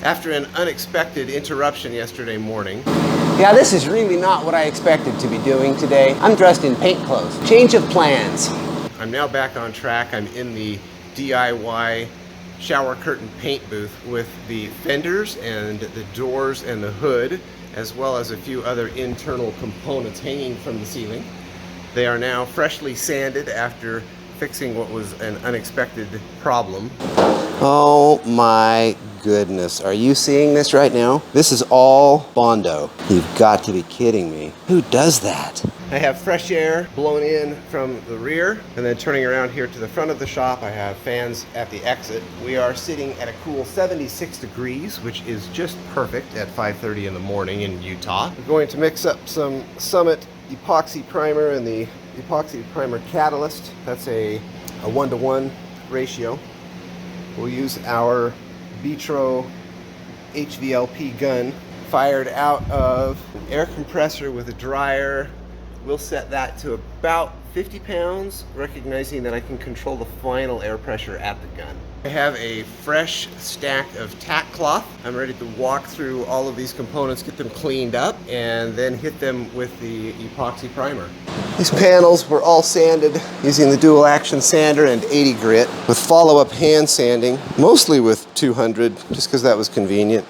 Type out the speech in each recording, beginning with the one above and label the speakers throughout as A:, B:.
A: After an unexpected interruption yesterday morning.
B: Yeah, this is really not what I expected to be doing today. I'm dressed in paint clothes. Change of plans.
A: I'm now back on track. I'm in the DIY shower curtain paint booth with the fenders and the doors and the hood, as well as a few other internal components hanging from the ceiling. They are now freshly sanded after fixing what was an unexpected problem.
B: Oh my goodness, are you seeing this right now? This is all Bondo. You've got to be kidding me. Who does that?
A: I have fresh air blowing in from the rear, and then turning around here to the front of the shop, I have fans at the exit. We are sitting at a cool 76 degrees, which is just perfect at 5:30 in the morning in Utah. We're going to mix up some Summit epoxy primer and the epoxy primer catalyst. That's a 1-to-1 ratio. We'll use our Vitro HVLP gun fired out of air compressor with a dryer. We'll set that to about 50 pounds, recognizing that I can control the final air pressure at the gun. I have a fresh stack of tack cloth. I'm ready to walk through all of these components, get them cleaned up, and then hit them with the epoxy primer. These panels were all sanded using the dual action sander and 80 grit with follow-up hand sanding, mostly with 200, just because that was convenient.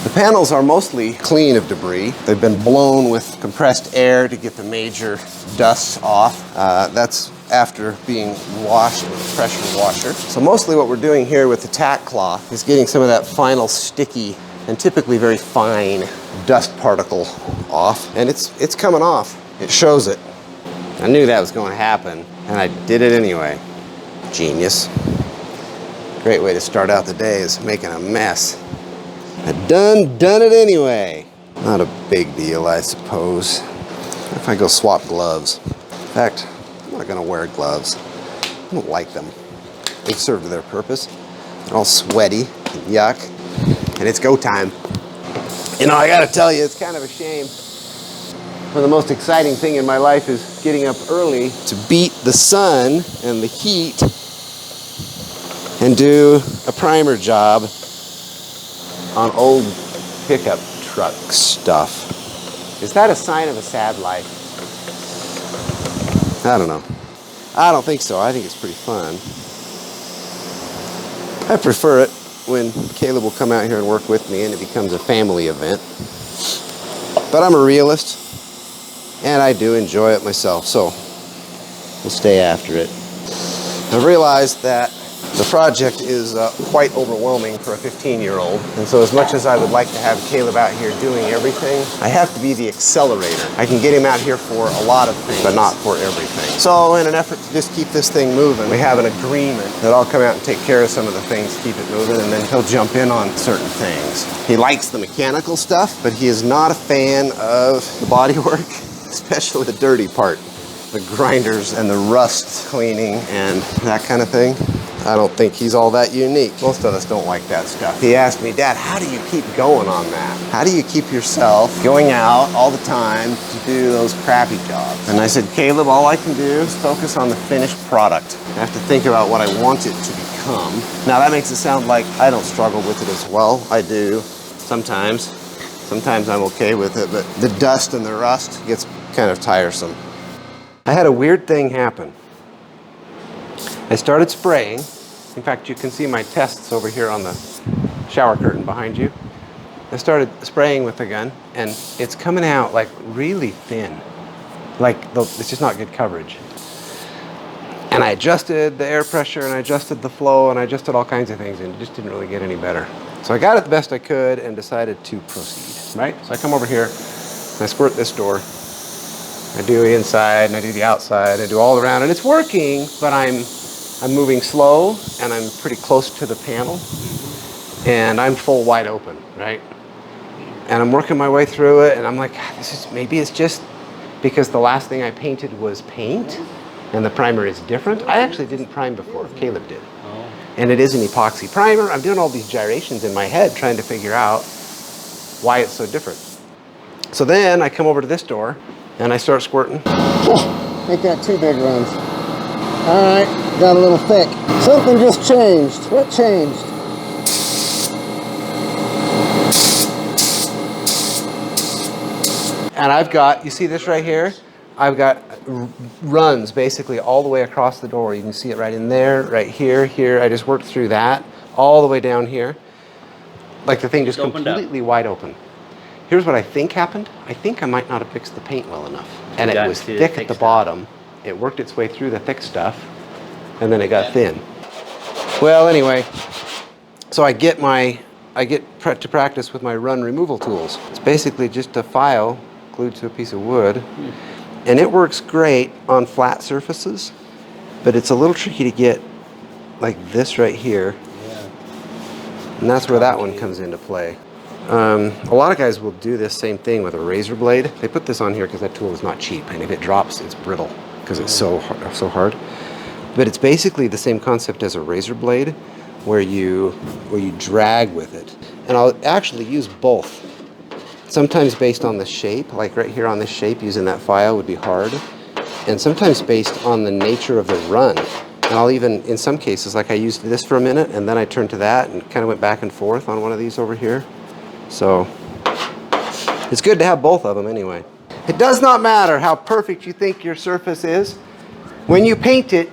A: The panels are mostly clean of debris. They've been blown with compressed air to get the major dust off. That's after being washed with a pressure washer. So mostly what we're doing here with the tack cloth is getting some of that final sticky and typically very fine dust particle off. And it's coming off. It shows it. I knew that was going to happen, and I did it anyway. Genius. Great way to start out the day is making a mess. I done it anyway. Not a big deal, I suppose. If I go swap gloves. In fact, I'm not gonna wear gloves. I don't like them. They've served their purpose. They're all sweaty and yuck. And it's go time. You know, I gotta tell you, it's kind of a shame. Well, the most exciting thing in my life is getting up early to beat the sun and the heat and do a primer job on old pickup truck stuff. Is that a sign of a sad life? I don't know. I don't think so. I think it's pretty fun. I prefer it when Caleb will come out here and work with me and it becomes a family event. But I'm a realist and I do enjoy it myself, so we'll stay after it. I've realized that the project is quite overwhelming for a 15-year-old, and so as much as I would like to have Caleb out here doing everything, I have to be the accelerator. I can get him out here for a lot of things, but not for everything. So in an effort to just keep this thing moving, we have an agreement that I'll come out and take care of some of the things to keep it moving, and then he'll jump in on certain things. He likes the mechanical stuff, but he is not a fan of the body work, especially the dirty part, the grinders and the rust cleaning and that kind of thing. I don't think he's all that unique. Most of us don't like that stuff. He asked me, Dad, how do you keep going on that? How do you keep yourself going out all the time to do those crappy jobs? And I said, Caleb, all I can do is focus on the finished product. I have to think about what I want it to become. Now that makes it sound like I don't struggle with it as well. I do sometimes. Sometimes I'm okay with it, but the dust and the rust gets kind of tiresome. I had a weird thing happen. I started spraying. In fact, you can see my tests over here on the shower curtain behind you. I started spraying with the gun, and it's coming out like really thin. Like, it's just not good coverage. And I adjusted the air pressure, and I adjusted the flow, and I adjusted all kinds of things, and it just didn't really get any better. So I got it the best I could and decided to proceed, right? So I come over here, and I squirt this door. I do the inside, and I do the outside, I do all around, and it's working, but I'm moving slow, and I'm pretty close to the panel, and I'm full wide open, right? And I'm working my way through it, and I'm like, maybe it's just because the last thing I painted was paint, and the primer is different. I actually didn't prime before, Caleb did. And it is an epoxy primer. I'm doing all these gyrations in my head trying to figure out why it's so different. So then I come over to this door, and I start squirting.
C: Make that 2 big runs. All right, got a little thick. Something just changed. What changed?
A: And I've got, you see this right here? I've got runs basically all the way across the door. You can see it right in there, right here, here. I just worked through that all the way down here. Like the thing just completely wide open. Here's what I think happened. I think I might not have fixed the paint well enough. And it was thick at the bottom. It worked its way through the thick stuff, and then it got thin. Well, anyway, so I get to practice with my run removal tools. It's basically just a file glued to a piece of wood. And it works great on flat surfaces, but it's a little tricky to get like this right here. Yeah. And that's where that one comes into play. A lot of guys will do this same thing with a razor blade. They put this on here because that tool is not cheap, and if it drops, it's brittle because it's so hard. But it's basically the same concept as a razor blade, where you drag with it. And I'll actually use both. Sometimes based on the shape, like right here on this shape, using that file would be hard. And sometimes based on the nature of the run. And I'll even, in some cases, like I used this for a minute, and then I turned to that and kind of went back and forth on one of these over here. So it's good to have both of them anyway. It does not matter how perfect you think your surface is. When you paint it,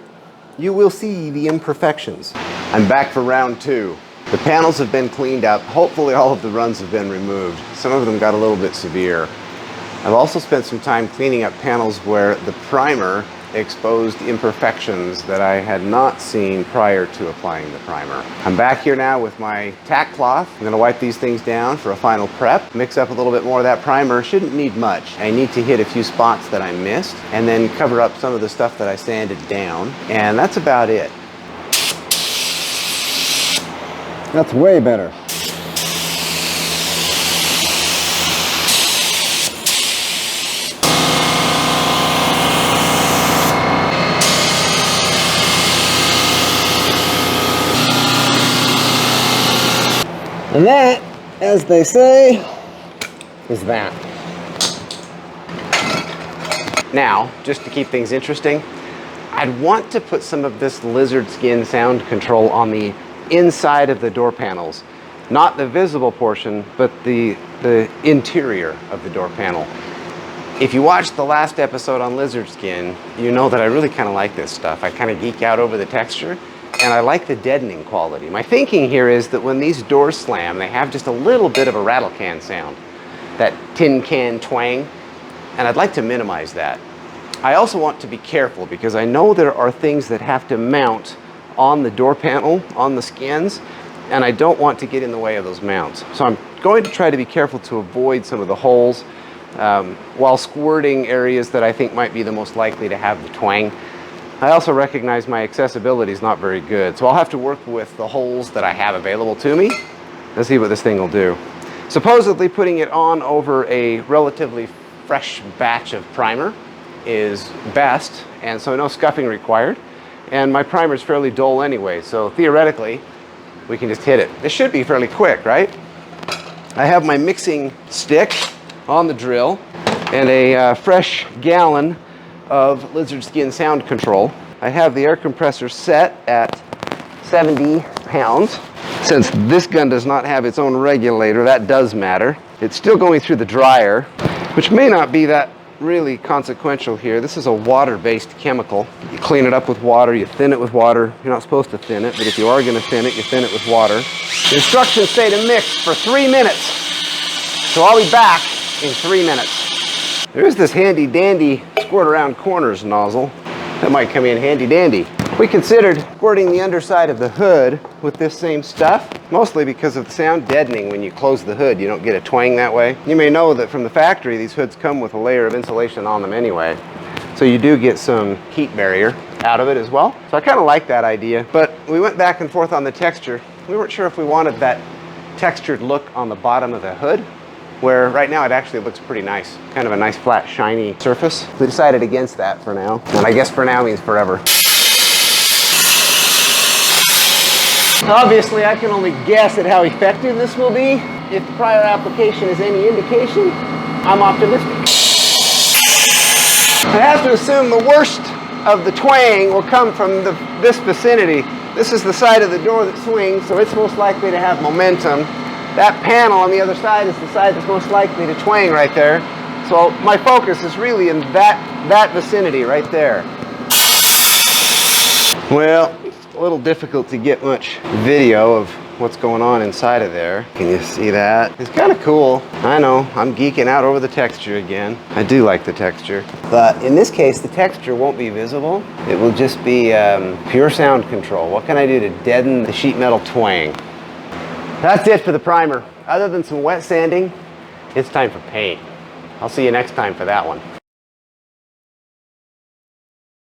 A: you will see the imperfections. I'm back for round 2. The panels have been cleaned up. Hopefully all of the runs have been removed. Some of them got a little bit severe. I've also spent some time cleaning up panels where the primer exposed imperfections that I had not seen prior to applying the primer. I'm back here now with my tack cloth. I'm going to wipe these things down for a final prep. Mix up a little bit more of that primer. Shouldn't need much. I need to hit a few spots that I missed and then cover up some of the stuff that I sanded down. And that's about it.
C: That's way better. And that, as they say, is that.
A: Now, just to keep things interesting, I'd want to put some of this LizardSkin Sound Control on the inside of the door panels. Not the visible portion, but the interior of the door panel. If you watched the last episode on LizardSkin, you know that I really kind of like this stuff. I kind of geek out over the texture, and I like the deadening quality. My thinking here is that when these doors slam, they have just a little bit of a rattle can sound, that tin can twang, and I'd like to minimize that. I also want to be careful because I know there are things that have to mount on the door panel, on the skins, and I don't want to get in the way of those mounts. So I'm going to try to be careful to avoid some of the holes while squirting areas that I think might be the most likely to have the twang. I also recognize my accessibility is not very good, so I'll have to work with the holes that I have available to me and see what this thing will do. Supposedly putting it on over a relatively fresh batch of primer is best, and so no scuffing required. And my primer is fairly dull anyway, so theoretically, we can just hit it. This should be fairly quick, right? I have my mixing stick on the drill and a fresh gallon of LizardSkin Sound Control. I have the air compressor set at 70 pounds. Since this gun does not have its own regulator, that does matter. It's still going through the dryer, which may not be that really consequential here. This is a water-based chemical. You clean it up with water, you thin it with water. You're not supposed to thin it, but if you are going to thin it, you thin it with water. The instructions say to mix for 3 minutes. So I'll be back in 3 minutes. There's this handy-dandy squirt around corners nozzle. That might come in handy-dandy. We considered squirting the underside of the hood with this same stuff, mostly because of the sound deadening when you close the hood. You don't get a twang that way. You may know that from the factory, these hoods come with a layer of insulation on them anyway. So you do get some heat barrier out of it as well. So I kind of like that idea, but we went back and forth on the texture. We weren't sure if we wanted that textured look on the bottom of the hood, where right now it actually looks pretty nice. Kind of a nice flat shiny surface. We decided against that for now. And I guess for now means forever. Obviously I can only guess at how effective this will be. If the prior application is any indication, I'm optimistic. I have to assume the worst of the twang will come from this vicinity. This is the side of the door that swings, so it's most likely to have momentum. That panel on the other side is the side that's most likely to twang right there. So my focus is really in that vicinity right there. Well, it's a little difficult to get much video of what's going on inside of there. Can you see that? It's kind of cool. I know, I'm geeking out over the texture again. I do like the texture. But in this case, the texture won't be visible. It will just be pure sound control. What can I do to deaden the sheet metal twang? That's it for the primer. Other than some wet sanding, it's time for paint. I'll see you next time for that one.